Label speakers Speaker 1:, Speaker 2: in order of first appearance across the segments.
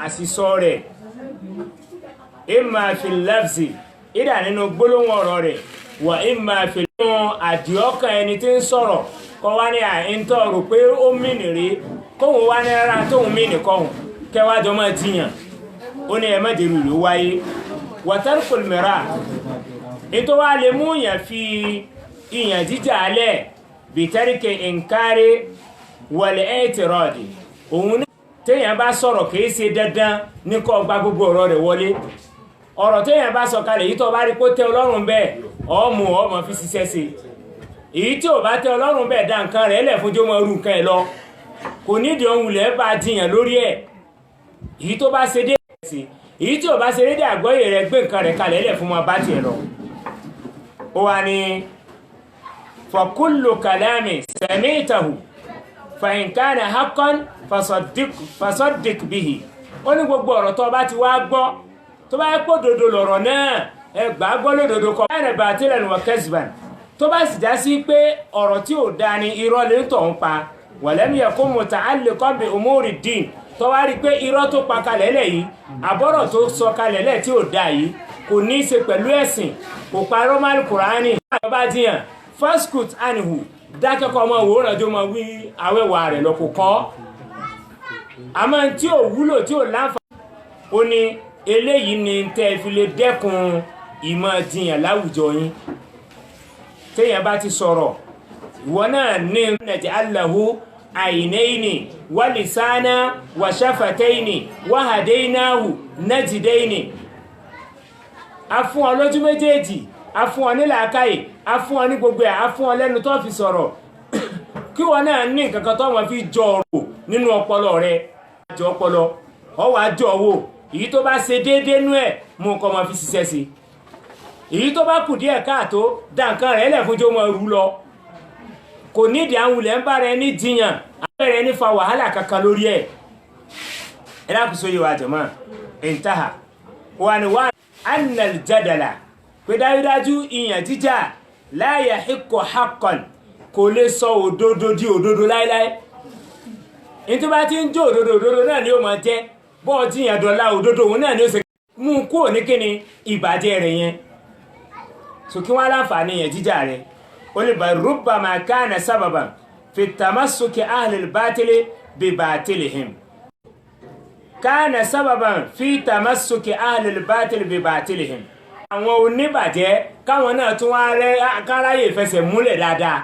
Speaker 1: àsìsọ rẹ̀ imma fil lafzi ìdá nínú gbólóhùn ọ̀rọ̀ rẹ̀ wà imma fil àdìọ́kàn ẹni tí ń sọ̀rọ̀ kọ́ wá ní àìntọ́ rò pé ó mìnì rí kóhun wá ní rárá tóhun mìnì kọ́hun kẹwàá jọ máa tíyàn ó ní ẹmẹ́dìrú ló wáyé watarkul mira ètò wá lè mú yàn fi ìyàn jíjà alẹ́ bí tẹ́ríkẹ̀ ìǹkárí wal i'tiradi òun ní téèyàn bá sọ̀rọ̀ kìí ṣe dandan ní kó gba gbogbo ọ̀rọ̀ rẹ̀ wọlé ọ̀rọ̀ téèyàn bá sọ kalẹ̀ yìí tó bá rí kó tẹ́ ọlọ́run bẹ́ẹ̀ ọmọ fi ṣiṣẹ́ sí èyí tí ò bá tẹ́ ọlọ́run bẹ́ẹ̀ dá nǹkan rẹ̀ lẹ̀ fún jọmọ rú nǹkan ẹ̀ lọ kò nídìí ohun ilẹ̀ bá jiyàn lórí ẹ̀ èyí tó bá ṣe dé sí èyí tí ò bá ṣe dédé àgbọ́yé rẹ̀ gbé nǹkan rẹ̀ kalẹ̀ lẹ̀ fún wọn bá tiẹ̀ lọ ó wà ní fa kullu kalami sami'tahu fa in kana haqqan fasaddiq bihi ó ní gbogbo ọ̀rọ̀ tó bá ti wá gbọ́ tó bá yẹ kó dodo lọ̀rọ̀ náà ẹ gbàgbọ́ lódodo kọ́ ẹ̀rẹ̀ batilan wa kazban tó bá sì já sí pé ọ̀rọ̀ tí ò dáa ni irọ́ lè ń tọ̀ ń pa walam yakun muta'alliqan bi umuri din tó wá rí pé irọ́ tó pa kalẹ̀ lẹ̀ yìí àbọ̀rọ̀ tó sọ kalẹ̀ lẹ̀ tí ò dáa yìí kò ní í ṣe pẹ̀lú ẹ̀sìn kò parọ́ máa ní Kùránì bá jiyàn faskut anhu dákẹ́kọ̀ọ́ ọmọ òwúrọ̀ jọ máa wí awẹ́wà rẹ̀ lọ kò kọ́ àmọ́ tí ò wúlò tí ò láǹfààní ó ní eléyìí ni tẹ́ fi lè dẹ́kun ìmọ̀ jiyàn láwùjọ yín téèyàn bá ti sọ̀rọ̀ ìwọ náà ní naj'alahu aynayni wa lisana wa shafatayni wa hadaynahu najdaini a fún ọ lójú méjèèjì a fún ọ ní làákàyè a fún ọ ní gbogbo ẹ̀ a fún ọ lẹ́nu tó fi sọ̀rọ̀ kí wọ́n náà ní nǹkan kan tó wọ́n fi jọ ọ̀rọ̀ nínú ọpọlọ rẹ̀ jọ ọpọlọ ọ wàá jọ wò èyí tó bá ṣe déédéé nú ẹ̀ mú nǹkan máa fi ṣiṣẹ́ sí èyí tó bá kù díẹ̀ káàtó dá nǹkan rẹ̀ lẹ̀ fún jọ máa rú lọ kò nídìí àwọn ilẹ̀ ń bá rẹ ní jiyàn abẹ́rẹ́ ní fa wàhálà kankan lórí ẹ̀ ẹ lákòóso yìí wà jọ̀mọ́ intaha wà ní wà annal jadala pé dájúdájú ìyàn jíjà la yahiqqu haqqan kò lè sọ òdodo di òdodo láíláí ní tó bá ti ń jó òdodo náà ni ó máa jẹ́ bọ́ọ̀ tí ìyàn dọ̀la òdodo òun náà ni ó ṣe mú kúrò ní kíni ìbàjẹ́ rẹ̀ yẹn so kí wọ́n láǹfààní ìyàn jíjà rẹ̀ ó lè bá rubbama kana sababan fi tamassuki ahlil batili bi batilihim kana sababan fi tamassuki ahlil batili bi batilihim àwọn oníbàjẹ́ káwọn náà tún wá rẹ́ káráyè fẹsẹ̀ múlẹ̀ dáadáa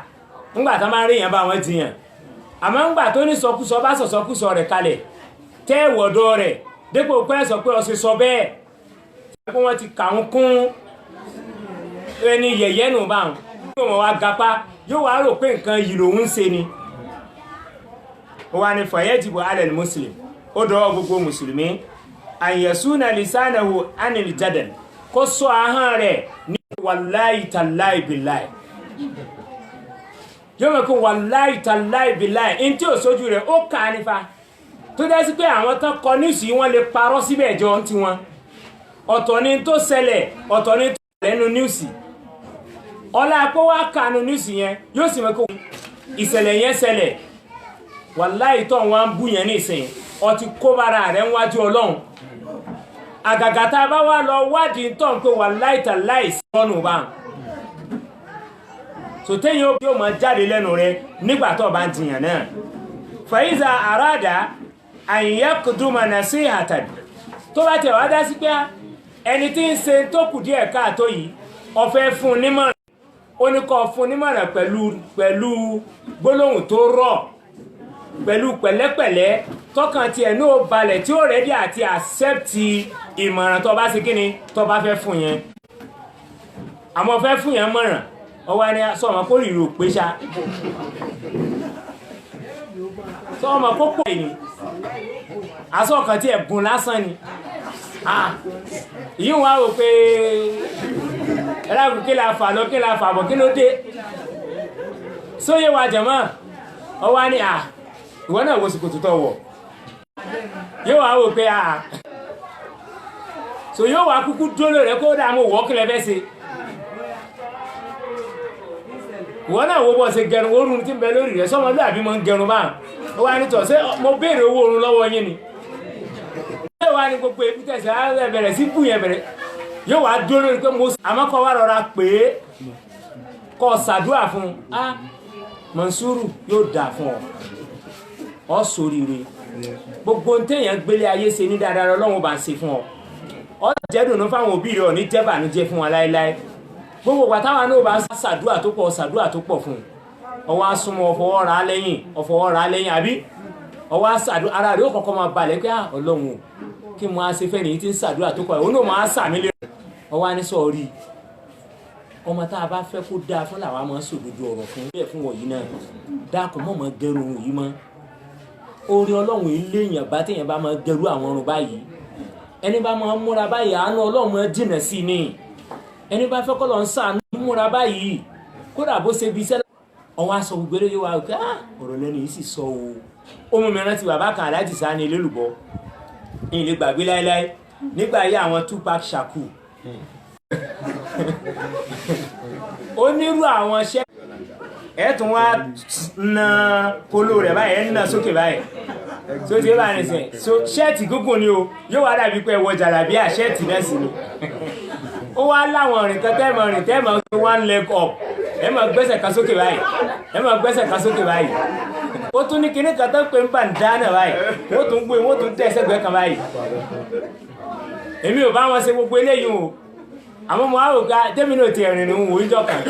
Speaker 1: ńgbà tán máa rí èèyàn bá wọn jiyàn àmọ́ ńgbà tó ní sọkúsọ bá sọ̀sọ́kúsọ rẹ̀ kalẹ̀ tẹ́ ìwọ̀dọ̀ rẹ̀ dípò pé sọ pé ó ṣe sọ bẹ́ẹ̀ pé wọ́n ti kà ń kún ẹni yẹ̀yẹ́ nù bá wọn yóò wá gapá yóò wá rò pé nǹkan yìí lòun ń ṣe ni ó wá ní fayajibu ala al-muslim ó dọwọ́ gbogbo mùsùlùmí an yasuna lisanahu anil jadal kó sọ ahọ́n rẹ̀ ní wàláì tàláì bìláì yóò mọ̀ kó wàláì tàláì bìláì in tí ò sójú rẹ̀ ó kà á nífa tó dẹ́ sí pé àwọn tán kọ níìsì wọ́n lè parọ́ síbẹ̀ jọ ń tiwọn ọ̀tọ̀ ni tó ṣẹlẹ̀ ọ̀tọ̀ ni tó lẹ́nu níìsì ọlá pé wá kànú níìsì yẹn yóò sì mọ̀ kó ìṣẹ̀lẹ̀ yẹn ṣẹlẹ̀ wàláì tó wọn ń bú yẹn nísìn ó ti kó bára rẹ̀ ń wájú Ọlọ́run àgàgà tá a bá wá lọ wádìí tó ń pè wà láìta láìsí ọ̀nù bá so téyàn yóò máa jáde lẹ́nu rẹ̀ nígbà tó bá ń jiyàn náà fàyíza àràdà àyíyákùdùmà nasihatan tó bá tẹ̀ wá dá sí pé ẹni tí ń ṣe tó kù díẹ̀ káàtó yìí ó fẹ́ fún nímọ̀ràn ó ní kó fún nímọ̀ràn pẹ̀lú gbólóhùn tó rọ̀ pẹ̀lú pẹ̀lẹ́pẹ̀lẹ́ tọ́kàn tí ẹ̀nú balẹ̀ tí ó rẹ́dí àti àṣẹ́pìtì ìmọ̀ràn tó bá sí kíni tó bá fẹ́ fún yẹn àmọ́ fẹ́ fún yẹn mọ̀ràn ọwọ́ ẹni sọ́ọ̀mọ́ kó rìrò pé ṣá sọ́ọ̀mọ́ kó pọ̀ ní asọ́ọ̀kan tí ẹ̀bùn lásán ni yíò wá rò pé ẹlágùn kí la fà lọ kí la fà bọ̀ kí ló dé sóyè wa jẹ̀mọ́ ọwọ́ ni ìwọ náà wo sìkòtò tọ̀wọ̀ yóò wá wò pé so yóò wá kúkú dólò rẹ̀ kó dáa mọ́ wọ́ kílẹ̀ fẹ́ ṣe ìwọ náà wo bọ́ ṣe gẹrun orun tí ń bẹ lórí rẹ̀ sọ́mọlúàbí mọ́ ń gẹrun báà ó wá nítọ̀ ṣé mo béèrè owó orun lọ́wọ́ yín ni wá ní gbogbo ebi tẹ̀sí á bẹ̀rẹ̀ sí bù yẹn bẹ̀rẹ̀ yóò wá dúró lórí pé mo àmọ́ kọ́ wá rọra pé kọ́ ṣàdúrà fún Mansuru yóò dà fún ọ ṣoríire gbogbo téèyàn gbélé ayé ṣe ní dáadáa Ọlọ́run bá ń ṣe fún ọ jẹ́dùnú fáwọn òbí rẹ̀ ò ní jẹ́ bànújẹ́ fún wọn láéláé gbogbo ìgbà táwọn náà bá ṣàdúrà tó pọ̀ fún ọwọ́ asúnmọ́ ọfọwọ́ ra lẹ́yìn àbí ọwọ́ ṣàdúrà ara rẹ̀ ó kọ́kọ́ máa balẹ̀ pé Ọlọ́run kí mo á ṣe fẹ́ nìyí tí ń ṣàdúrà tó pọ̀ òun náà máa sàmì lé ọwọ́ á ní sọ̀rí ọmọ tá a bá fẹ́ kó dáa fún làwọn máa ń sòdodo ọ̀rọ̀ fún bẹ́ẹ̀ fún wọ̀nyí náà dákun mọ́ gẹrù ohun yìí mọ́ orí Ọlọ́run ilé èèyàn bá téèyàn bá máa gẹrù àwọn ọrùn báyìí ẹni bá máa múra báyìí àánú Ọlọ́run máa jìnà sí ni ẹni bá fẹ́ kọ́ lọ ń sàánú múra báyìí kódà bó ṣe bí iṣẹ́ ọwọ́ aṣọ gbogbo yóò wá pé ọ̀rọ̀ lẹ́nu yìí sì sọ o ó mú mi rántí bàbá kan Aláàjì Sani Elélùbọ́ ní ilé gbàgbé láéláé nígbà yí àwọn Tupac Shakur onírú àwọn ṣẹ́ ẹ̀tún wá na polo rẹ̀ báyìí ẹ̀ ń na sókè báyìí tó ti bá ní sẹ́ so ṣẹ́ẹ̀tì gúngùn ni o yóò wá dàbí pé ẹwọ jàlábíà ṣẹ́ẹ̀tì náà sí ni ó wá láwọn rìn kan tẹ́mọ̀ one leg up ẹ máa gbẹ́sẹ̀ kan sókè báyìí ó tún ní kinní kan tó pé ń bà ń dáná báyìí wọ́n tún tẹ́ ẹsẹ̀gbẹ́ kan báyìí èmi ò bá wọn ṣe gbogbo eléyìí o àmọ́ mo á rò ká tẹ́mi náà ti ẹ̀rìn ní òun ìjọ kan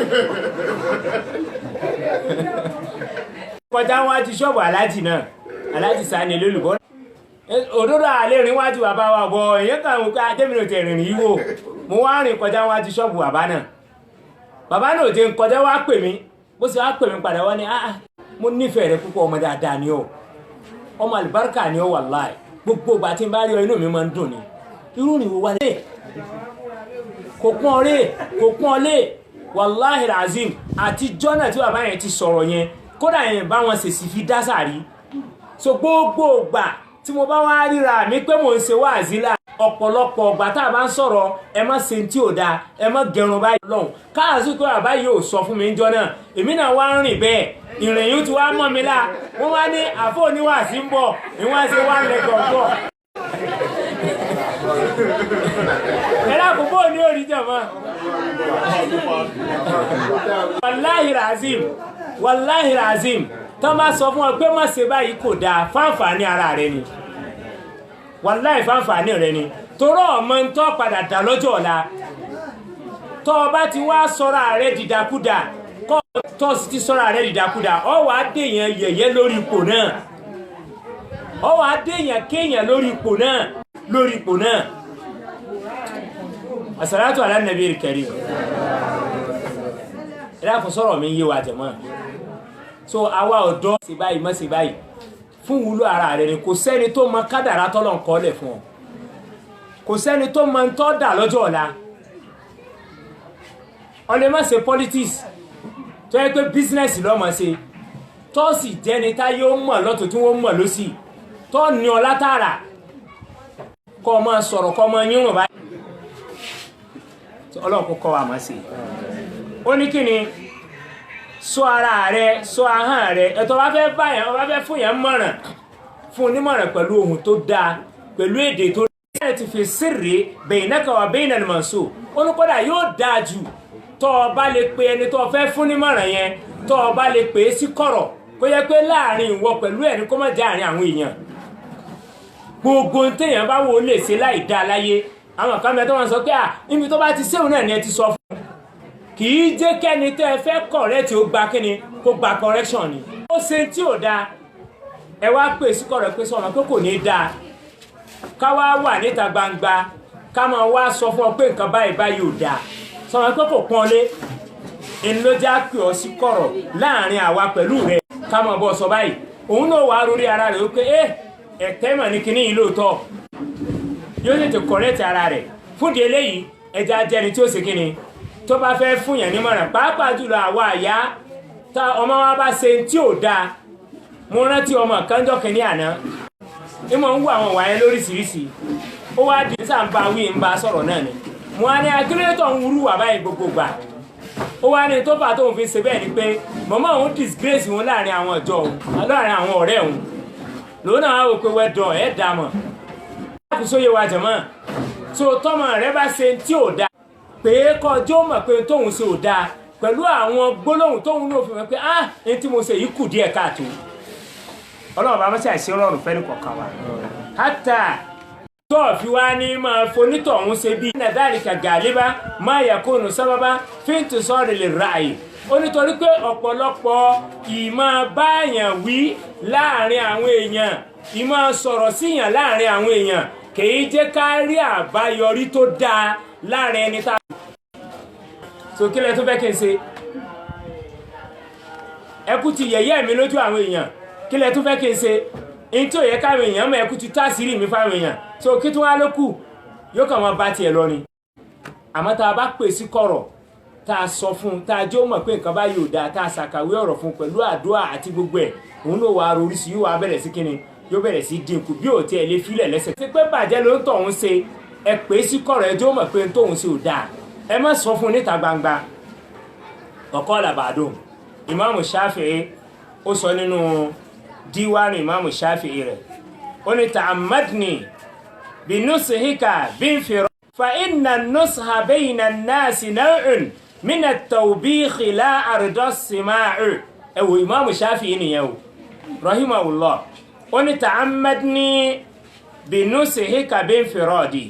Speaker 1: kọjá wájú ṣọ́ọ̀bù Aláàjì náà Aláàjì Sani Elélùbọ́ òdodo àlè rìn wájú bàbá wa bọ̀ èyàn kan wò ká tẹ́mi náà ti ẹ̀rìn yìí wò mo wá rìn kọjá wájú ṣọ́ọ̀bù bàbá náà ti ń kọjá wá pè mí bó ṣe wá pè mí padà wá ní mo nífẹ̀ẹ́ rẹ púpọ̀ ọmọ dáadáa ni ọ ọmọ àlùbáríkà ni ọ wàláì gbogbo ìgbà tí n bá rí ọ inú mi máa ń dùn ni irú ni wo wá lé kò pọ́n lé wàláhì razim àti jọ́nà tí bàbá yẹn ti sọ̀rọ̀ yẹn kódà yẹn bá wọn ṣèṣì fi dá sàrí so gbogbo ìgbà tí mo bá wá ríra mi pé mò ń ṣe wáàzí là ọ̀pọ̀lọpọ̀ ọgbà tá a bá ń sọ̀rọ̀ ẹ má ṣe tí ò dáa ẹ má gẹrun báyìí lọ́hùn káàzú pé bàbá yìí ò sọ fún mi níjọ́ náà èmi náà wá ń rìn bẹ́ẹ̀ ìrìn yìí ti wá mọ́ mi lá wọ́n wá ní àfọ̀ oníwàásí ń bọ̀ ìwọ́n ṣe wá lẹ́kọ̀ọ́ bọ̀ ẹ̀rọ àkókò ní orí jẹ̀mọ́ wàláhì razim tó máa sọ fún ọ pé má ṣe báyìí kò dáa fáǹfààní ara rẹ ni wàláhì fáǹfààní rẹ ni torọ́ ọmọ ń tọ́ padà dà lọ́jọ́ ọ̀la tó o bá ti wá sọ́ra rẹ dìdàkudà kọ́ tó sì ti sọ́ra rẹ dìdàkudà ọ wà á dèèyàn yẹ̀yẹ́ lórí ipò náà ọ wà á dèèyàn kéèyàn lórí ipò náà As-salatu ala nabiyil karim ẹ̀dá fún sọ̀rọ̀ mi yé wa jẹ̀mọ́ so àwa ọ̀dọ́ ṣe báyìí má ṣe báyìí fún wúlò ara rẹ̀ ni kò sẹ́ni tó mọ kádàrá tọ́lọ̀ ń kọ́lẹ̀ fún ọ kò sẹ́ni tó mọ ń tọ́ dà lọ́jọ́ ọ̀la ọ lè má ṣe politics tó yẹ pé business lọ́mọ ṣe tó sì jẹ́ni táyé ó mọ̀ lọ́tọ̀ tí wọ́n mọ̀ lọ́sì tó ní ọ látara kọ́ ọ máa sọ̀rọ̀ kọ́ ọ máa yírùn báyìí Ọlọ́run kó kọ́ wa máa ṣe ó ní kí ni sọ ara rẹ sọ ahọ́n rẹ ẹ̀tọ́ bá fẹ́ báyàn ọba fẹ́ fún yẹn mọ̀ràn fún onímọ̀ràn pẹ̀lú ohun tó dáa pẹ̀lú èdè tó dáa ti fi sirri baynaka wa bayna al-mansub ó ní kódà yóò dáa jù tọ́ ọ bá lè pe ẹni tó fẹ́ fún nímọ̀ràn yẹn tọ́ ọ bá lè pè é sí kọ̀rọ̀ kó yẹ pé láàrin ìwọ pẹ̀lú ẹni kó má jẹ́ àárín àwọn èèyàn gbogbo téèyàn bá wo lè ṣe láì dáa láyé àwọn kan mẹ́tọ́ wọn sọ pé níbi tó bá ti séhùn náà ni ẹ ti sọ fún kì í jẹ́ kẹ́ni tẹ́ ẹ fẹ́ correct ó gba kíni kó gba correction ni ó ṣe tí ò dáa ẹ wá pè sí kọ̀rọ̀ pé sọ̀rọ̀ pé kò ní dáa ká wá wà níta gbangba ká máa wá sọ fún ọ pé nǹkan báyìí báyìí ò dáa sọ̀rọ̀ pé kò pọ́n lé ẹni ló já pè ọ sí kọ̀rọ̀ láàrin àwa pẹ̀lú rẹ ká máa bọ́ sọ báyìí òun náà wà lórí ara rẹ̀ ó pé ẹ̀tẹ́ mọ̀ ní kíní yìí lóòótọ́ yóò tètè correct ara rẹ̀ fúndì eléyìí ẹja jẹni tí ó ṣe kíni tó bá fẹ́ fún yẹn nímọ̀ràn pàápàá jùlọ àwa àyá tá ọmọ wa bá ṣe tí ò dáa mo rántí ọmọ kanjọ́ kìíní àná ní mo ń wo àwọn wáyé lóríṣiríṣi ó wá di sáà ń bá wí ń bá sọ̀rọ̀ náà ni mo wá ní akérètọ̀ ń wúrú wà báyìí gbogbo gbà ó wá ní tó fà tóun fi ṣe bẹ́ẹ̀ ni pé mọ̀mọ́ òun disgrace wọn láàrin àwọn ọjọ́ òun láàrin àwọn ọ̀rẹ́ òun lòun náà wá wò pé wẹ́dọ̀ ẹ̀ dà mọ̀ dákun sóyè wa jẹ̀mọ́ so tọ́mọ rẹ bá ṣe tí ò dáa pé kọjọ́ mọ̀ pé tóun ṣe ò dáa pẹ̀lú àwọn gbólóhùn tóun náà fi mọ̀ pé ẹni tí mo ṣe yìí kù díẹ̀ káàtó ọlọ́run bá mọ́ sí àìsí rọrùn fẹ́ ní kọ̀ọ̀kan wa hátà tó fi wá ní máa fonítọ̀ ọ̀hún ṣe bí nàdálìkà gàlíbá máa yakunu sábàbá fíntì sọ́ọ̀rì lè ráàyè ó nítorí pé ọ̀pọ̀lọpọ̀ ìmọ̀ báyàn wí láàrin àwọn èèyàn ìmọ̀ sọ̀rọ̀ síyàn láàrin àwọn èèyàn kìí jẹ́ ká rí àbáyọrí tó dáa láàrin ẹni tá so kí lẹ tó fẹ́ kí n ṣe ẹkú ti yẹ̀yẹ́ mi lójú àwọn èèyàn kí lẹ tó fẹ́ kí n ṣe in tí ò yẹ káwọn èèyàn mọ̀ ẹkú ti tásìrì mi fáwọn èèyàn so kí tó wá ló kù yóò kàn wọ́n bá tiẹ̀ lọ ni àmọ́ tá a bá pè sí kọ̀rọ̀ tá a sọ fún un tá a jẹ́ ó mọ̀ pé nǹkan bá yóò dáa tá a ṣàkàwé ọ̀rọ̀ fún un pẹ̀lú àdúrà àti gbogbo ẹ̀ òun ló wà á rorí sí yóò wá bẹ̀rẹ̀ sí kíni yóò bẹ̀rẹ̀ sí dínkù bí ò tiẹ̀ lè filẹ̀ lẹ́sẹ̀. ṣé pé bàjẹ́ ló ń tọ̀hún ṣe ẹ pè é sí kọ̀rọ̀ ẹ jẹ́ ó mọ̀ pé ń tóhun ṣe ò dáa ẹ má sọ fún un níta gbangba. ọ̀kọ́ làbàdó ìmáàmù Ṣáfi'í ó sọ nínú díwáànù ìmáàmù Ṣáfi'í rẹ̀ ó ní ta'ammadni bí nusihika bí n fìrọ fa inna nusha bayna an-nasi naw'un min at-tawbikhi la arda as-sima'u ẹ wo ìmáàmù Ṣáfi'í nìyẹn o rahimahullah ó ní ta'ammadni bí nusihika bí n fìrọ̀dì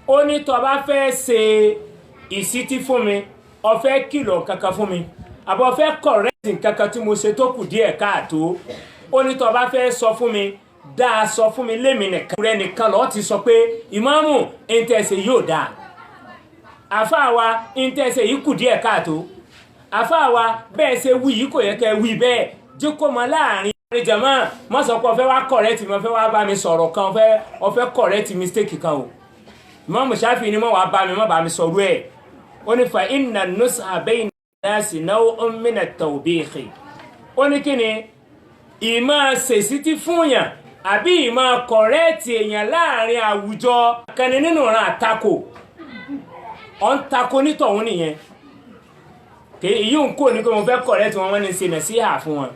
Speaker 1: ó ní tó bá fẹ́ ṣe ìsítí fún mi ó fẹ́ kìlọ̀ kankan fún mi àbọ̀ fẹ́ kọ̀rẹ́tì kankan tí mo ṣe tó kù díẹ̀ káàtó ó ní tó bá fẹ́ sọ fún mi dáa sọ fún mi lémi nìkan rẹ nìkan lọ́ọ́ ti sọ pé ìmáàmù ìntẹ̀sẹ̀ yóò dáa àfáà wa ìntẹ̀sẹ̀ yìí kù díẹ̀ káàtó àfáà wa bẹ́ẹ̀ ṣe wí yìí kò yẹ kẹ́ wí bẹ́ẹ̀ jókòó mọ́ láàrin jama má sọ pé ó fẹ́ wá correct mi ó fẹ́ wá bá mi sọ̀rọ̀ kan ó fẹ́ correct mistake kan o Imam Shafi'i ni mo wá bá mi má bá mi sọ̀rọ̀ ẹ̀ ó ní fa inna nusha bayna an-nasi naw'un min at-tawbikh ó ní kíni ìmọ̀ ṣèṣítí fún yàn àbí ìmọ̀ correct èèyàn láàrin àwùjọ kan nínú ran àtakò on tako nítọ̀hún nìyẹn ke èyí ń kó ní pé mo fẹ́ correct wọn wọ́n ní ṣe nasiha fún wọn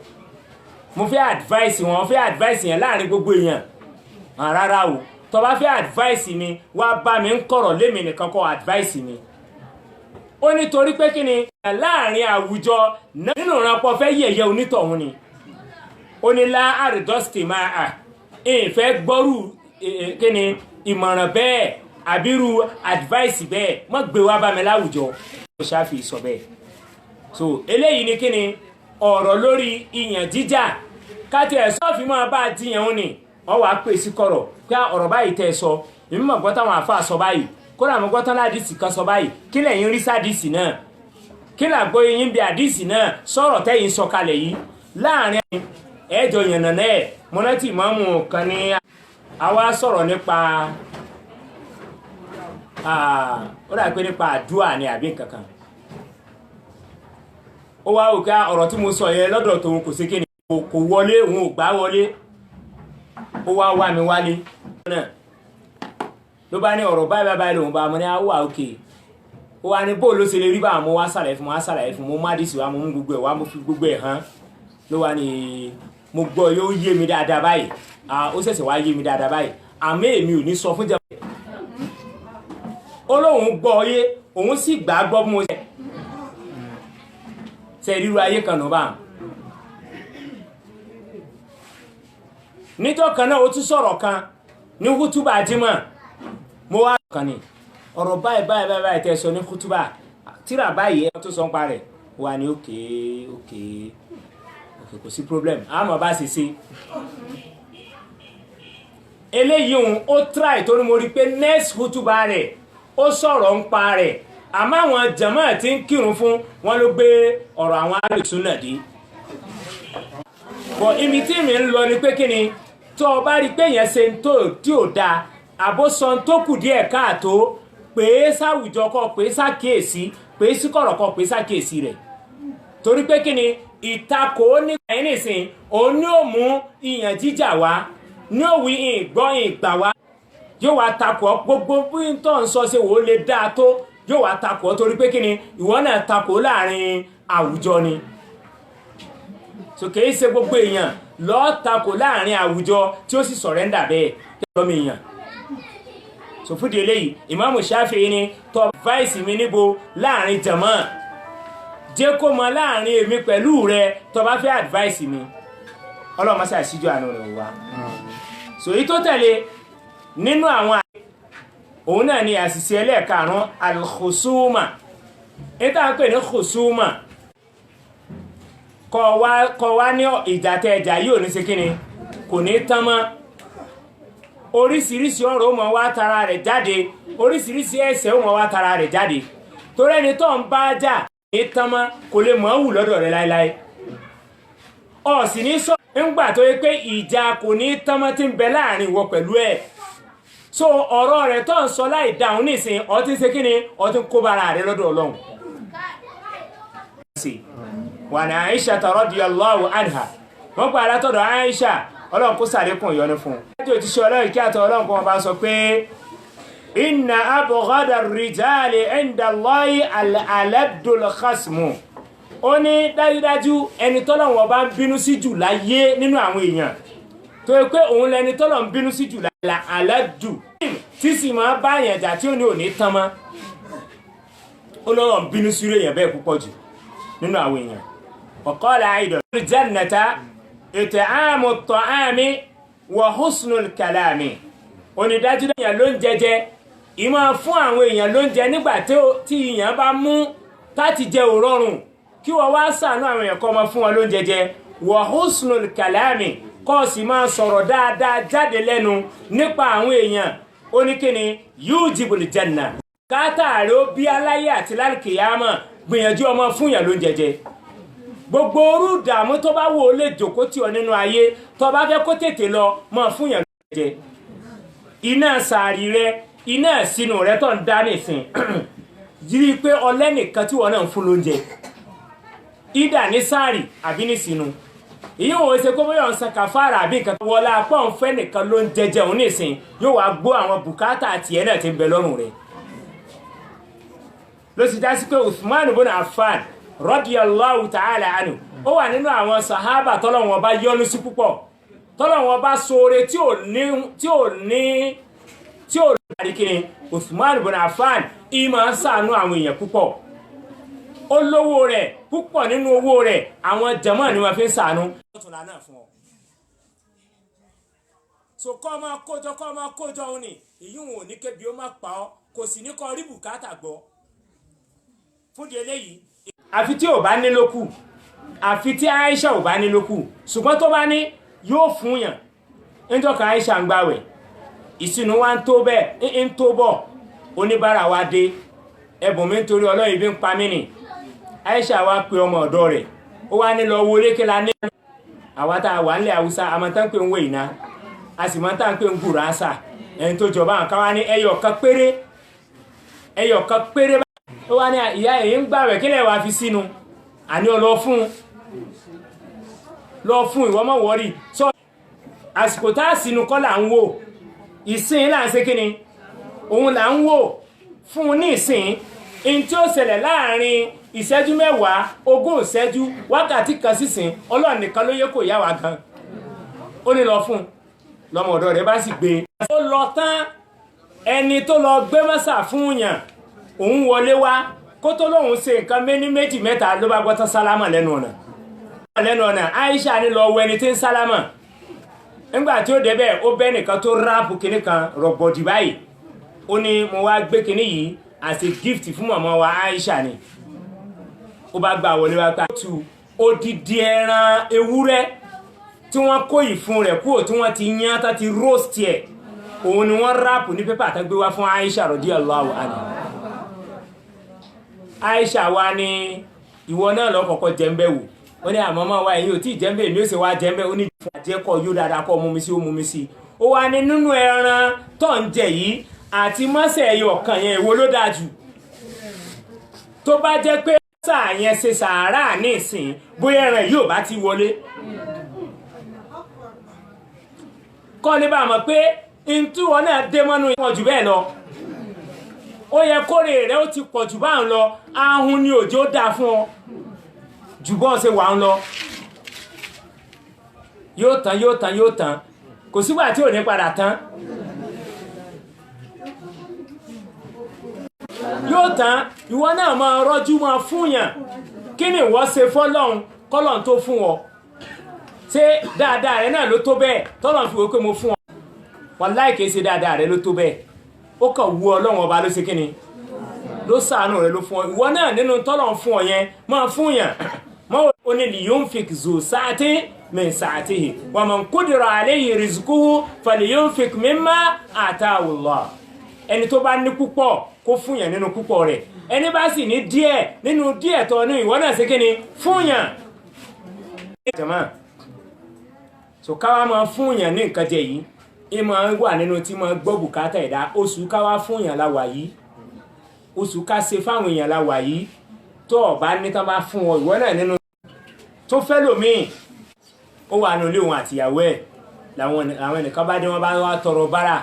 Speaker 1: mo fẹ́ advice wọn fẹ́ advice yẹn láàrin gbogbo èèyàn rárá o tó bá fẹ́ advice mi wá bá mi ń kọ̀rọ̀ lémi nìkan kọ́ advice mi ó nítorí pé kí ni láàrin àwùjọ nínú ìrànpọ̀ fẹ́ yẹ̀yẹ́ onítọ̀hún ni ó ní lá àrídọ́sítì máa ìfẹ́ gbọ́rù kí ni ìmọ̀ràn bẹ́ẹ̀ àbírú advice bẹ́ẹ̀ mọ́ gbé wá bá mi láwùjọ ó Ṣáfi'í sọ bẹ́ẹ̀ so eléyìí ni kí ni ọ̀rọ̀ lórí ìyàn jíjà káti ẹ̀sọ́ fi máa bá jíyàn ó ní ọ wà pè sí kọ̀rọ̀ pé ọ̀rọ̀ báyìí tẹ́ sọ èmi mọ̀ gbọ́tà wọn àfa sọ báyìí kódà mọ̀ gbọ́tà ládìsì kan sọ báyìí kí lẹ̀yin rí sádìsì náà kí làgbọ́ yín bí àdìsì náà sọ̀rọ̀ tẹ́yìn sọ kalẹ̀ yìí láàrin ẹ̀jọ̀ yànnà náà mọ́nátì ìmáàmù kan ní àwa sọ̀rọ̀ nípa ó dà pé nípa àdúrà ni àbí nǹkan kan ó wá òkè ọ̀rọ̀ tí mo sọ yẹn lọ́dọ̀ tòun kò sí kí ni kò wọlé òun ò gbá wọlé ó wá wá mi wálé náà ló bá ní ọ̀rọ̀ báyìí lòun bá mo ní àwọ̀ òkè ó wá ní bóòlù ló ṣe lè rí bá mo wá sàlàyé fún mo má dìsí wa mo mú gbogbo ẹ̀ wá mo fi gbogbo ẹ̀ hàn ló wá ní mo gbọ́ yóò yé mi dáadáa báyìí ó ṣẹ̀ṣẹ̀ wá yé mi dáadáa báyìí àmọ́ èmi ò ní sọ fún jẹ́ ó lóun gbọ́ yé òun sì gbà gbọ́ bí mo ṣe ríru ayé kan náà bá níjọ́ kan náà ó tún sọ̀rọ̀ kan ní kútúbà jímọ̀ mo wá kan ní ọ̀rọ̀ báyìí tẹ́ sọ ní kútúbà tíra báyìí ẹ tó sọ ń pa rẹ̀ wà ní òkè kò sí problem àmọ́ bá ṣe ṣe eléyìí òun ó try torí mo rí pé next kútúbà rẹ̀ ó sọ̀rọ̀ ń pa rẹ̀ àmọ́ àwọn jàmáà tí ń kírun fún wọn ló gbé ọ̀rọ̀ àwọn alùsùnà dé bọ̀ ibi tí mi ń lọ ni pé kí ni tó o bá rí pé yẹn ṣe ń tó tí ò dáa àbósan tó kù díẹ̀ káàtó pé sáwùjọ kọ pé sákèésí pé síkọ̀rọ̀ kọ pé sákèésí rẹ̀ torí pé kí ni ìtakò nípa ẹni nìsín òun ní ò mú ìyàn jíjà wá ní òwì ìgbọ́ ìgbà wá yóò wá takò gbogbo bí n tó ń sọ ṣe wò ó lè dáa tó yóò wá takò torí pé kí ni ìwọ náà takò láàrin àwùjọ ni so kìí ṣe gbogbo èèyàn lọ́ọ́ takò láàrin àwùjọ tí ó sì sọ̀rẹ́ndà bẹ́ẹ̀ kí lọ́mọ èèyàn so fún di eléyìí Imam Shafi'i ní tó advice mi níbo láàrin jama jẹ́ kó mọ̀ láàrin èmi pẹ̀lú rẹ tó bá fẹ́ advice mi Ọlọ́run má ṣe síjú àánú rẹ̀ wá so èyí tó tẹ̀lé nínú àwọn òun náà ni àṣìṣe ẹlẹ́ẹ̀karùn al-khusuma ìta ń pè ní khusuma kọ wá ní ìjàtẹ̀ẹ̀jà yóò ní sí kíni kò ní tán mọ́ oríṣiríṣi ọ̀rọ̀ ó mọ̀ wá tara rẹ̀ jáde oríṣiríṣi ẹ̀ṣẹ̀ ó mọ̀ wá tara rẹ̀ jáde torí ẹni tó ń bá jà ní tán mọ́ kò lè mọ̀ wù lọ́dọ̀ rẹ̀ láíláí ó sì ní sọ ńgbà tó yẹ pé ìjà kò ní tán mọ́ tí ń bẹ láàrin ìwọ pẹ̀lú ẹ̀ so ọ̀rọ̀ rẹ̀ tó ń sọ láì dáhùn nísìn ó ti ṣe kíni ó ti kó bára rẹ̀ lọ́dọ̀ Ọlọ́run wà ní Aisha radiyallahu anha wọ́n pa alátọ̀dọ̀ Aisha Ọlọ́run kó sàlékún ìyọ́nú fún láti òtíṣẹ́ Ọlọ́run kí àtọ̀ Ọlọ́run kó wọn bá sọ pé inna abghada ar-rijali 'inda Allahi al-aladul khasmu ó ní dájúdájú ẹni tọ́lọ́run bá ń bínú sí jù láyé nínú àwọn èèyàn tó yẹ pé òun lẹni tọ́lọ́run ń bínú sí jù aládù tí sì máa bá èèyàn jà tí ó ní òní tán mọ́ Ọlọ́run bínú sí èèyàn bẹ́ẹ̀ púpọ̀ jù nínú àwọn èèyàn وقال أيضا الجنة إطعام الطعام وحسن الكلام oni dájú èèyàn ló ń jẹjẹ ìmọ̀ fún àwọn èèyàn ló ń jẹ nígbà tí èèyàn bá mú láti jẹ òrọ̀rùn kí wọ́n wá ṣàánú àwọn èèyàn kọ́ máa fún wọn ló ń jẹjẹ wa husnul kalami kọ́ sì máa sọ̀rọ̀ dáadáa jáde lẹ́nu nípa àwọn èèyàn ó ní kíni yujibul janna kátàrí ó bí aláyé àti lálùkìyámà gbìyànjú ọmọ fún yàn ló ń jẹjẹ gbogbo orú ìdààmú tó bá wò ó lè jòkó tí ọ nínú ayé tó bá fẹ́ kó tètè lọ mọ́ fún yàn ló ń jẹjẹ iná sàárì rẹ iná sínú rẹ tó ń dá nìsín jírí pé ọlẹ́nìkan tí wọ́n náà ń fún lóúnjẹ ìdà ní sàárì àbí ní sínú èyí ò ṣe kó bóyá ń san kàfàrà àbí nǹkan tó wọlá pọ̀ ń fẹ́ nìkan ló ń jẹjẹ òun nìsín yóò wá gbọ́ àwọn bùkátà àti ẹ̀ náà ti ń bẹ lọ́rùn rẹ̀ ló sì já sí pé Uthman ibn Affan radiyallahu ta'ala anhu ó wà nínú àwọn sahaba tọ́lọ́wọ́n bá yọ́nú sí púpọ̀ tọ́lọ́wọ́n bá ṣoore tí ò láríkiri Uthman ibn Affan ìmọ̀ ṣàánú àwọn èèyàn púpọ̀ ó lówó rẹ̀ púpọ̀ nínú owó rẹ̀ àwọn jàmáà ni wọ́n fi ń ṣàánú so kọ́ ọmọ kójọ òun ni èyí wọn ò ní kébi ó má pa ọ́ kò sì ní kọ́ rí bùkátà gbọ́ fún di eléyìí àfi tí ò bá ní lókù àfi tí Aisha ò bá ní lókù ṣùgbọ́n tó bá ní yóò fún yàn níjọ́ka Aisha ń gbàwẹ̀ ìsinú wa ń tó bẹ́ẹ̀ ń tó bọ̀ oníbàárà wa dé ẹbùn mi nítorí Ọlọ́run ibi ń pa mí nì Aisha wa pe ọmọ ọ̀dọ́ rẹ̀ ó wá ní lọ wọlé kí la ní àwa tá a wà nílẹ̀ Haúsá àmọ́ tán pé ń wé ìná a sì mọ́ tán pé ń gùràṣà ẹni tó jọba nǹkan wá ní ẹyọ kan péré ó wá ní ìyá èyí ń gbàwẹ̀ kí lẹ̀ wá fi sínú àní ọ lọ fún ìwọ mọ́ wọ́rí sọ àsìkò tá a sínú kọ́ là ń wò ìsìn là ń ṣe kíni òun là ń wò fún ní ìsìn in tí ó ṣẹlẹ̀ láàrin ìṣẹ́jú mẹ́wàá 20 ìṣẹ́jú wákàtí kan sísìn Ọlọ́run nìkan ló yẹ kó yá wa gan ó ní lọ fún lọ́mọ ọ̀dọ̀ rẹ̀ bá sì gbé ó lọ tán ẹni tó lọ gbé mọ́sà fún yàn òun wọlé wá kó tó lóhun ṣe nǹkan méjì mẹ́ta ló bá gbọ́ tán sálámà lẹ́nu ọ̀nà Aisha ní lọ wọ ẹni tí ń sálámà nígbà tí ó débẹ̀ ó bẹ́ nìkan tó ráàpù kìíní kan rọ̀gbọ̀dì báyìí ó ní mo wá gbé kìíní yìí as a gift fún màmá wa Aisha ni ó bá gbà wọlé wá pé tu odidi ẹran ewúrẹ́ tí wọ́n kó ìfun rẹ̀ kúrò tí wọ́n ti yán tá ti roast ẹ̀ òun ni wọ́n ráàpù ní pépà tó gbé wá fún Aisha radiyallahu anha Aisha wa ní ìwọ náà lọ kọ́kọ́ jẹ́ńbẹ́ wò ó ní àmọ́mọ́ wa èyí ò tí jẹ́ńbẹ́ èmi ó sì wá jẹ́ńbẹ́ ó ní fún àjẹkọ̀ yóò dáadáa kọ́ mú mi sí ó wá ní nínú ẹran tó ń jẹ yìí àti mọ́sẹ̀ ẹyọ kan yẹn èwo ló dáa jù tó bá jẹ́ pé sáà yẹn ṣe sàárà ní ìsìn bóyá ẹran yóò bá ti wọlé kọ́ ní bá mọ̀ pé ntí wọn náà dé mọ́nú ìwọ̀n jù bẹ́ẹ̀ lọ ó yẹ kórè rẹ̀ ó ti pọ̀ jù bá ń lọ ahun ni òjò dá fún ọ jù bọ́ ṣe wà ń lọ yóò tán kò sígbà tí ò ní padà tán yóò tán ìwọ náà máa rọ́jú máa fúnyàn kí ni ìwọ ṣe fọ́lọ́run kọ́lọ́run tó fún ọ ṣé dáadáa rẹ náà ló tó bẹ́ẹ̀ tọ́lọ́run fi wò pé mo fún ọ wàláhì kìí ṣe dáadáa rẹ ló tó bẹ́ẹ̀ ó kàn wù Ọlọ́run ọba ló ṣe kí ni ló ṣàánú rẹ ló fún ọ ìwọ náà nínú tọ́lọ́run fún ọ yẹn máa fúnyàn máa ó ní liyunfik zu sa'ati min sa'atihi wa man qudira alayhi rizquhu falyunfik mimma ataahu Allah ẹni tó bá ní púpọ̀ kó fúnyàn nínú púpọ̀ rẹ̀ ẹni bá sì ní díẹ̀ nínú díẹ̀ tó ní ìwọ náà ṣe kí ni fúnyàn jama so káwá máa fúnyàn ní nǹkan jẹ yìí ìmọ̀ wà nínú tí máa gbọ́ bùkátà ẹ̀dá oṣù káwá fúnyàn la wà yìí oṣù ká ṣe fáwọn èèyàn la wà yìí tó ọ̀bá ní tán bá fún ọ ìwọ náà nínú tó fẹ́ lòmíì ó wà nílé òun àtìyàwó ẹ̀ làwọn ẹnìkan bá dé wọn bá wá tọrọ bárà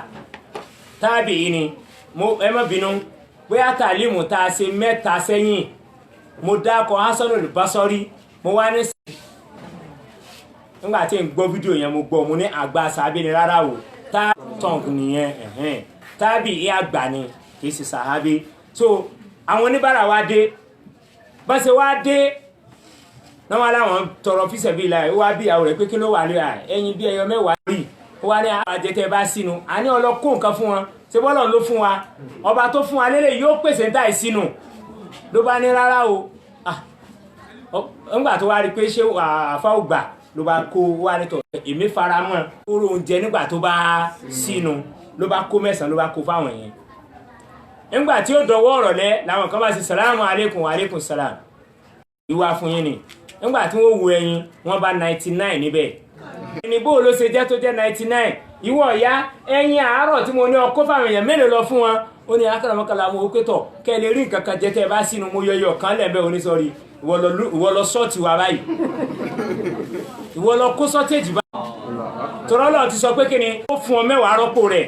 Speaker 1: tábì yìí ni ẹ má bínú bóyá tàlímù tá a ṣe mẹ́ta sẹ́yìn mo dákọ̀ Hasanul Basri mo wá ní nígbà tí n gbọ́ fídíò yẹn mo gbọ́ mo ní àgbà sàábì ni rárá o tá tọ̀nkù nìyẹn tábì yìí àgbà ni kì í ṣe sàábì so àwọn oníbàárà wa dé bá ṣe wá dé náà wá láwọn tọrọ fíṣẹ̀ bíi láì ó wá bí àwọn rẹ̀ pé kí ló wà lóyà ẹyin bí ẹyọ mẹ́wàá rí ó wá ní àjẹtẹ bá sínú àní ọlọ́kùn nǹkan fún wọn ṣe bọ́lọ̀ ló fún wa ọba tó fún wa lélẹ̀ yóò pèsè ń táì sínú ló bá ní rárá o ńgbà tó wá rí pé ṣé àfa ò gbà ló bá kó wá nítọ̀ èmi fara mọ́ kóró oúnjẹ nígbà tó bá sínú ló bá kó mẹ́sàn-án ló bá kó fáwọn yẹn nígbà tí ó dọwọ́ ọ̀rọ̀ lẹ làwọn kan bá ṣe salamu alaikum wa alaikum salam ìwà fún yín ni nígbà tí wọ́n wo ẹyin wọ́n bá 99 níbẹ̀ ẹni bó ló ṣe jẹ́ tó jẹ́ 99 ìwọ ọ̀yá ẹyin àárọ̀ tí mo ní ọkọ́ fáwọn èèyàn mélòó lọ fún wọn ó ní akọ́nàmọ́kànlá mo ó pétọ̀ kẹ́ lè rí nǹkan kan jẹ́ tẹ́ bá sínú mo yọyọ kan lẹ́ẹ̀bẹ́ oníṣọ́rí ìwọ lọ sọ́ọ̀tì wa báyìí ìwọ lọ kó sọ́tẹ̀jì bá tọ́rọ́lọ́ ti sọ pé kí ni ó fún ọ mẹ́wàá rọ́pò rẹ̀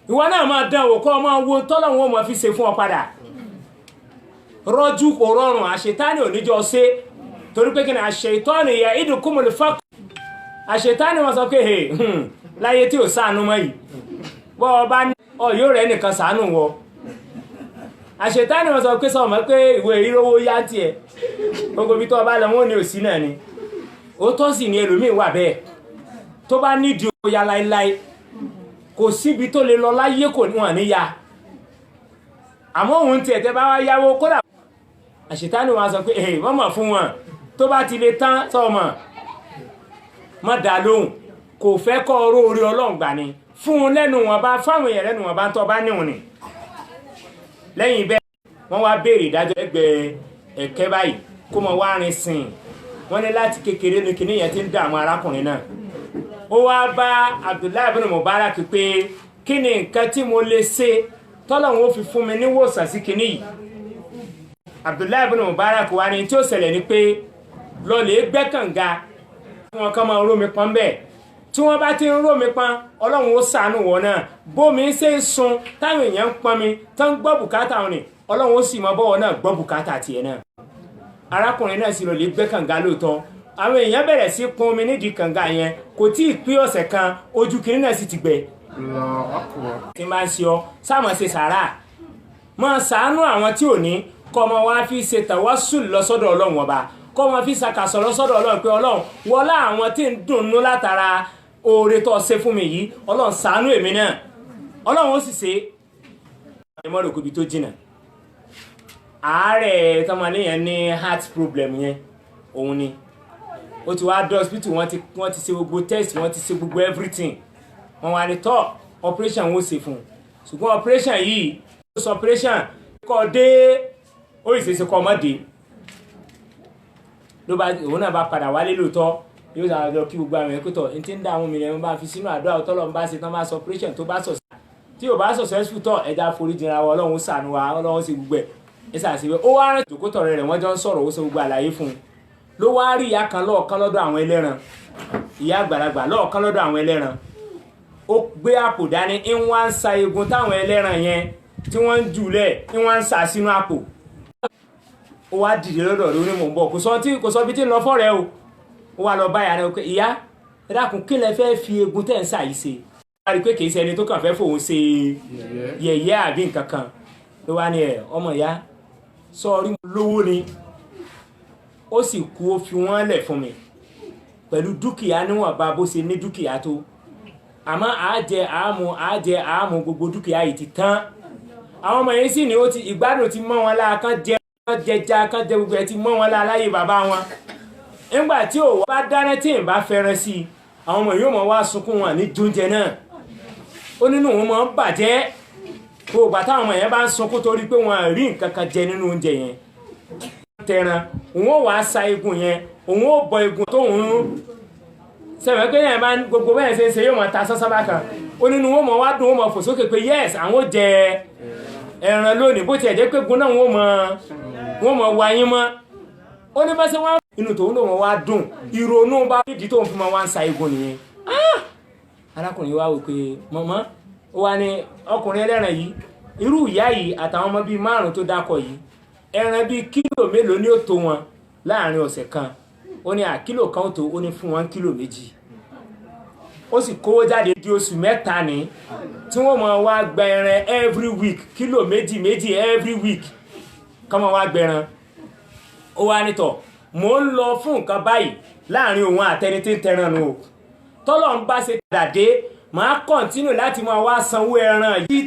Speaker 1: ìwọ náà máa dán wò kọ́ ọ máa wo tọ́lọ́wọ́n mọ̀ fi ṣe fún ọ padà rọ́jú kò rọrùn àṣetáni oníjọ ṣe torí pé kí ni àṣetọ́ni yẹ ìdùnkúmọ̀lù fák àṣetáni wọn sọ pé láyé tí ò sáànú mọ́ yìí bọ́ ọba yóò rẹ̀ nìkan sàánù wọ àṣetáni wọn sọ pé sọmọ pé ìwé ìrówó yá tiẹ̀ gbogbo bí tó ọba lọ wọn ní òsì náà ni ó tọ́ sì ní ẹlòmíì wà bẹ́ẹ̀ tó bá nídìí owó ya láíláí kò síbi tó lè lọ láyé kò níwọ̀n níyà àmọ́ òun tiẹ̀ tẹ́ bá wá yáwó kódà àṣetánì wọn sọ pé wọ́n mọ̀ fún wọn tó bá ti lè tán sọ́ọ̀mọ̀ mọ́ dá lóhùn kò fẹ́ kọ́ ọrọ̀ orí Ọlọ́run gbà ni fún un lẹ́nu wọn bá fáwọn èèyàn lẹ́nu wọn bá ń tọ́ bá níhùn ni lẹ́yìn bẹ́ẹ̀ wọ́n wá béèrè ìdájọ́ ẹgbẹ́ ẹ̀kẹ́ báyìí kó mọ wá rin sìn wọ́n ní láti kékeré ní kinní yẹn ti ń dààmú arákùnrin náà ó wá bá Abdullahi ibn Mubarak pé kí ni nǹkan tí mo lè ṣe tọ́lọ́run ó fi fún mi níwòsàn sí kinní yìí Abdullahi ibn Mubarak wá ní tí ó ṣẹlẹ̀ ni pé lọ́lẹ̀ gbẹ́ kànga tí wọ́n kàn máa rómi pọn bẹ́ẹ̀ tí wọ́n bá ti ń rómi pọn Ọlọ́run ó ṣàánú wọn náà bómi ṣe ń sun táwọn èèyàn ń pọn mi tán gbọ́ bùkátà wọn ni Ọlọ́run ó sì mọ bọ́wọ́ náà gbọ́ bùkátà tiẹ̀ náà arákùnrin náà sì lọ́lẹ̀ gbẹ́ kànga lóòótọ́ àwọn èèyàn bẹ̀rẹ̀ sí pọn omi nídìí kànga yẹn kò tí ì pé ọ̀sẹ̀ kan ojú kìnní náà sì ti gbẹ tí máa ń ṣe ọ sáàmù ṣe sàárà máa ṣàánú àwọn tí ò ní kọ́ ọmọ wa fi ṣe tawassul lọ́sọ́dọ̀ Ọlọ́run ọba kọ́ ọmọ fi ṣàkàsọ̀ lọ́sọ́dọ̀ Ọlọ́run pé Ọlọ́run wọlá àwọn tí ń dùnnú látara oore tó ṣe fún mi yìí Ọlọ́run ṣàánú èmi náà Ọlọ́run ó sì ṣe ẹmọ́ rẹ̀ kóbi tó jìnà àárẹ̀ tọ́mọléyàn ní heart problem yẹn òun ni ó ti wá dé hospital wọ́n ti ṣe gbogbo test wọ́n ti ṣe gbogbo everything wọ́n wá ní tọ́ operation wọ́n ṣe fún un ṣùgbọ́n operation yìí ó sọ operation kọ́ dé ó ìṣeṣe kọ́ ọmọdé ló bá òun náà bá padà wálé lóòótọ́ yóò sọ àjọ kí gbogbo àwọn ẹ̀kọ́tọ̀ ní tí ń dá àwọn mìíràn bá fi sínú àdúrà tọ́lọ́ ń bá ṣe tán bá sọ operation tó bá sọ̀sẹ̀ tí ò bá successful tọ̀ ẹja foríjìnra wa Ọlọ́run ṣàánú wa Ọlọ́run ṣe gbogbo ẹ̀ ẹ ṣàṣìwé ó wá rìn tòkótọ̀ rẹ̀ wọ́n jọ ń sọ̀rọ̀ ó ṣe gbogbo àlàyé fún un ló wá rí ìyá kan lọ́ọ̀kan lọ́dọ̀ àwọn ẹlẹ́ran ìyá àgbàlagbà lọ́ọ̀kan lọ́dọ̀ àwọn ẹlẹ́ran ó gbé àpò dání ń wá ń sa egun táwọn ẹlẹ́ran yẹn tí wọ́n ń jùlẹ̀ ń wá ń sa sínú àpò ó wá dìde lọ́dọ̀ lórí mò ń bọ̀ kò sọ bí tí ń lọ fọ́rẹ́ o ó wá lọ báyà rẹ̀ ìyá ẹ dákun kí lẹ fẹ́ fi egun tẹ́ ń sà yìí ṣe rí pé kìí ṣe ẹni tó kàn fẹ́ fòun ṣe yẹ̀yẹ́ àbí nǹkan kan ló wá ní ọmọ ìyá sọ́ọ́rí lówó ni ó sì kú ó fi wọ́n lẹ̀ fún mi pẹ̀lú dúkìá níwọ̀nba bó ṣe ní dúkìá tó àmọ́ àájẹ àámu gbogbo dúkìá yìí ti tán àwọn ọmọ yẹn sì ní ó ti ìgbádùn ti mọ́ wọn lára kán jẹja kán jẹ gbogbo ẹ̀ ti mọ́ wọn lára láyé bàbá wọn nígbà tí ò wá dáná tí ì bá fẹ́ràn sí i àwọn ọmọ yóò mọ̀ wá sunkún wọn ní jóúnjẹ náà ó nínú wọn mọ̀ ń bàjẹ́ gbogbo ìgbà táwọn ọmọ yẹn bá ń sunkún torí pé wọn rí nǹkan kan jẹ nínú oúnjẹ yẹn tẹran òun ó wàá sa egun yẹn òun ó bọ egun tóun sẹ̀wọ̀n pé yẹn bá gbogbo bẹ́ẹ̀ ṣe ń ṣe yóò mọ̀ ta sánsán bákan ó nínú wọn mọ̀ wá dùn ó mọ̀ fò sókè pé yes àwọn ó jẹ ẹran lónìí bó tiẹ̀ jẹ́ pé gun náà wọ́n mọ̀ wáyé mọ́ ó ní bá ṣe wá inú tòun náà wọ́n wá dùn ìrònú bá fìdí tóun fi máa wá ń sa egun nìyẹn arákùnrin wa wò pé mọ̀mọ́ ó wá ní ọkùnrin ẹlẹ́ran yìí irú ìyá yìí àtàwọn ọmọ bíi 5 tó dákọ̀ yìí ẹran bíi kílò mélòó ni ó tó wọn láàrin ọ̀sẹ̀ kan ó ní kílò kan tó ó ní fún wọn kílò 2 ó sì kówó jáde di oṣù 3 ní tí wọ́n máa wá gba ẹran every week kílò 2 every week kọ́ máa wá gbẹran ó wá nítọ̀ mò ń lọ fún nǹkan báyìí láàrin òun àtẹni tí ń tẹran nù o tọ́lọ̀ ń bá ṣe dàdé màá kọ̀ntínú láti máa wá sanwó ẹran yìí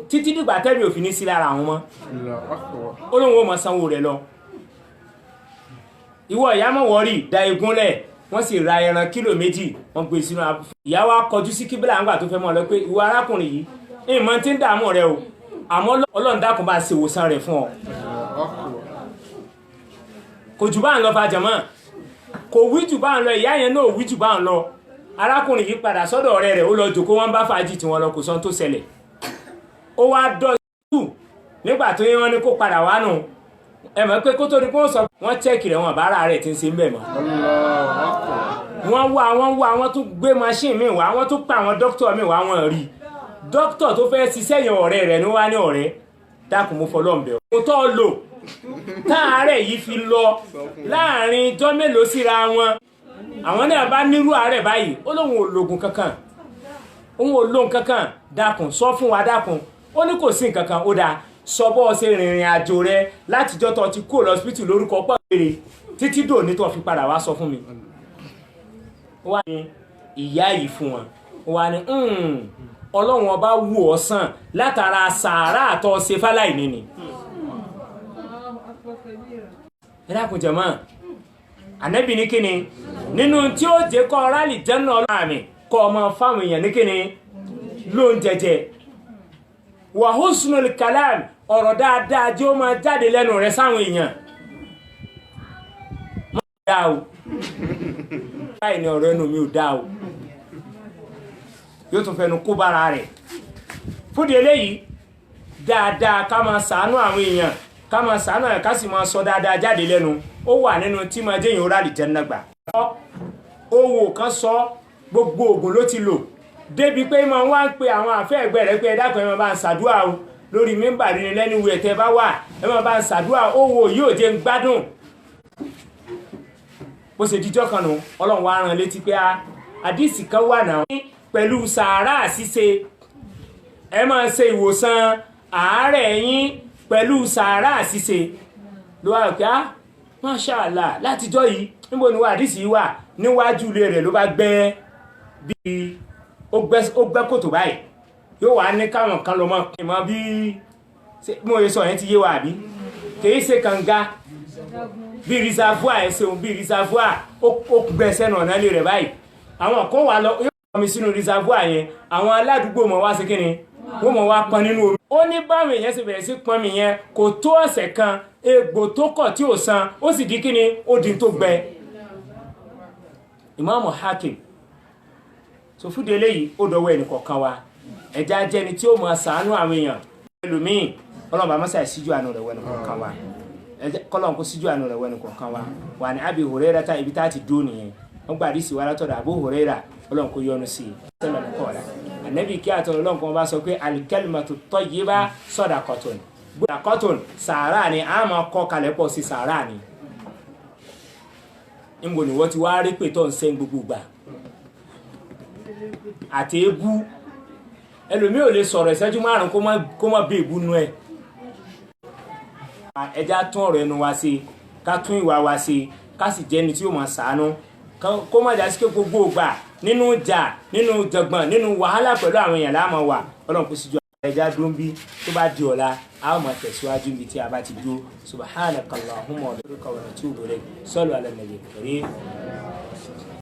Speaker 1: títí dìgbà tẹ́mi ò fi ní sí lára àwọn mọ́ ó lóun ó mọ sanwó rẹ̀ lọ ìwọ ìyá mọ̀ wọ́rì da egúnlẹ̀ wọ́n sì ra ẹran kílò 2 wọ́n gbé sínú abúlé ìyá wa kọjú sí kíbílà ńgbà tó fẹ́ mọ́ ọ lọ pé ìwọ arákùnrin yìí ìmọ̀ tí ń dààmú rẹ o àmọ́ Ọlọ́run dákun bá ṣe ìwòsàn rẹ̀ fún ọ kò jù bá ń lọ fàjàmọ́ kò wí jù bá ń lọ ìyá yẹn náà wí jù bá ń lọ arákùnrin yìí padà sọ́dọ̀ ọ̀rẹ́ rẹ̀ ó lọ jòkó wọ́n bá fàájì tí wọ́n lọ kò sọ tó ṣẹlẹ̀ ó wá dọ́jú nígbà tó yẹ wọ́n ní kó padà wá nù ẹ mọ̀ pé kó tó ní kó sọ wọ́n chẹ́ẹ̀kì rẹ̀ wọn bára rẹ̀ tí ń ṣe ń bẹ̀ mọ́ wọ́n tún gbé machine mi wá wọ́n tún pa àwọn dókítà mi wá wọ́n rí dókítà tó fẹ́ ṣiṣẹ́ yẹn ọ̀rẹ́ rẹ̀ ní wá ní ọ̀rẹ́ dákun mo fọlọ́ọ̀bẹ̀ mo tọ́ lò táàárẹ̀ yìí fi lọ láàrin ijọ́ mélòó síra wọn àwọn náà bá nírú àárẹ̀ báyìí ó lóun ò lògùn kankan òun ò lóhun kankan dákun sọ fún wa dákun ó ní kò sí nǹkan kan ó dáa sọ bọ́ ṣe rìnrìn àjò rẹ látijọ́ tó ti kó lọ́sibítù lórúkọ pọ̀ péré títí dòní tó fi padà wá sọ fún mi ó wá ní ìyá yìí fún wọn ó wá ní ọlọ́run ọba wù ọ́ sàn látara sàárà àtọ́ ṣe fáláìní ni ẹ dákun jẹ̀mọ́ ànábì ní kíni nínú tí ó jẹ́ kọ́ rálì jẹ́nà ọlọ́run àmì kọ́ ọmọ fáwọn èèyàn ní kíni ló ń jẹjẹ wa husnul kalam ọ̀rọ̀ dáadáa jẹ́ ó máa jáde lẹ́nu rẹ̀ sáwọn èèyàn má dá o báyìí ni ọ̀rọ̀ ẹnu mi ò dá o yóò tún fẹnu kó bára rẹ̀ fúdi eléyìí dáadáa ká máa ṣàánú àwọn èèyàn ká máa ṣàánú ẹ̀ ká sì máa sọ dáadáa jáde lẹ́nu ó wà nínú tí máa jẹ́yìn ó rálì jẹ́nà gbà owó kan sọ gbogbo oògùn ló ti lò débi pé máa wá ń pe àwọn àfẹ́ ẹgbẹ́ rẹ̀ pé ẹ dákun ẹ máa bá ń ṣàdúrà o lórí mímbà rí ni lẹ́nu ìwé ẹ̀tẹ́ bá wà ẹ máa bá ń ṣàdúrà owó yóò jẹ́ ń gbádùn bó ṣe díjọ́ kan nù ọlọ́run wá rán létí pé àdìsí kan wà náà pẹ̀lú sàárà ṣíṣe ẹ máa ṣe ìwòsàn àárẹ̀ yín pẹ̀lú sàárà ṣíṣe ló wà pé Masha Allah látijọ́ yìí níbo ni wà àdìsí yìí wà níwájú ilé rẹ̀ ló bá gbẹ́ bí ó gbẹ́ kòtò báyìí yóò wá ní káwọn kan lọ mọ́ bí mo yẹ sọ yẹn ti yé wa àbí kìí ṣe kànga bí reservoir ẹ̀sẹ̀ bí reservoir ó gbẹ́ sẹ́nu ọ̀nà ilé rẹ̀ báyìí àwọn kan wà lọ yóò pọnmi sínú reservoir yẹn àwọn aládùúgbò mọ̀ wá sí kíni wọ́n mọ̀ wá pọn nínú omi ó ní báwọn èèyàn sì bẹ̀rẹ̀ sí pọnmi yẹn kò tó ọ̀sẹ̀ kan egbò tó kọ̀ tí ò san ó sì di kíni ó di tó gbẹ Imam Hakim so fúdi eléyìí ó dọwọ́ ẹnì kọ̀ọ̀kan wa ẹja jẹni tí ó máa ṣàánú àwọn èèyàn ẹlòmíì Ọlọ́run bá mọ́sá síjú àánú rẹ̀ wẹ́nu kọ̀ọ̀kan wa kọ́lọ́n kó síjú àánú rẹ̀ wẹ́nu kọ̀ọ̀kan wa wà ní Abi Hurairah ta ibi tá ti dó nìyẹn wọ́n gbà àdìsí wa látọ̀dọ̀ Abu Hurairah Ọlọ́run kó yọ́nú sí i sẹ́lẹ̀ kọ́ọ̀lá ànábì kí àtọ̀ Ọlọ́run kan bá sọ pé al-kalimatu tayyiba sadaqatun sadaqatun sàárà ni a máa kọ́ kalẹ̀ pọ̀ sí sàárà ni níbo ni wọ́n ti wá rí pé tó ń sẹ́ gbogbo gbà àti ebú ẹlòmíì ò lè sọ̀rọ̀ ìṣẹ́jú márùn kó má bí ìbúnú ẹ̀. ẹja tún ọ̀rọ̀ ẹnu wa ṣe ká tún ìwà wa ṣe ká sì jẹ́ ẹni tí ó máa ṣàánú kó má jà sí pé gbogbo ìgbà nínú ìjà nínú jọgbọ̀n nínú wàhálà pẹ̀lú àwọn èèyàn láàmú wa ọlọ́run kò sí ju ẹja dúró bí tó bá di ọ̀la a ó máa tẹ̀síwájú níbi tí a bá ti dúró subhanakallahumma wa bihamdika wa natubu ilayk sallu ala nabiyil karim.